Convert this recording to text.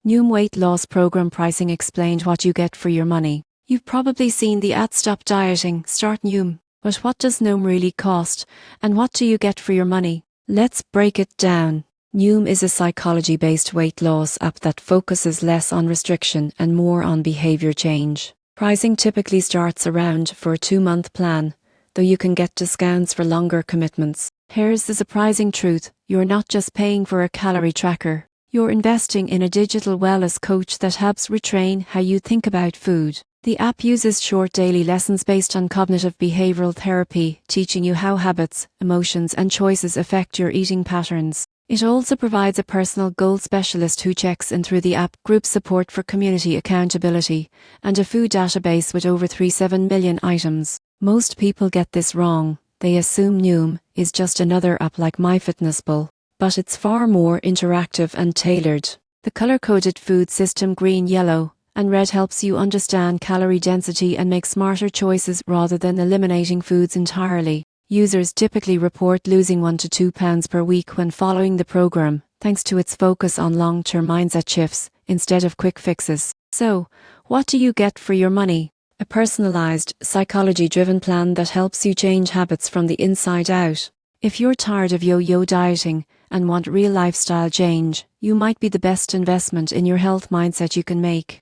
Noom weight loss program pricing explained what you get for your money. You've probably seen the ad "Stop Dieting, Start Noom." But what does Noom really cost, and what do you get for your money? Let's break it down. Noom is a psychology-based weight loss app that focuses less on restriction and more on behavior change. Pricing typically starts around for a 2-month plan, though you can get discounts for longer commitments. Here's the surprising truth: you're not just paying for a calorie tracker. You're investing in a digital wellness coach that helps retrain how you think about food. The app uses short daily lessons based on cognitive behavioral therapy, teaching you how habits, emotions, and choices affect your eating patterns. It also provides a personal goal specialist who checks in through the app, group support for community accountability, and a food database with over 37 million items. Most people get this wrong. They assume Noom is just another app like MyFitnessPal, but it's far more interactive and tailored. The color-coded food system green, yellow, and red helps you understand calorie density and make smarter choices rather than eliminating foods entirely. Users typically report losing 1 to 2 pounds per week when following the program, thanks to its focus on long-term mindset shifts instead of quick fixes. So, what do you get for your money? A personalized, psychology-driven plan that helps you change habits from the inside out. If you're tired of yo-yo dieting and want real lifestyle change, you might be the best investment in your health mindset you can make.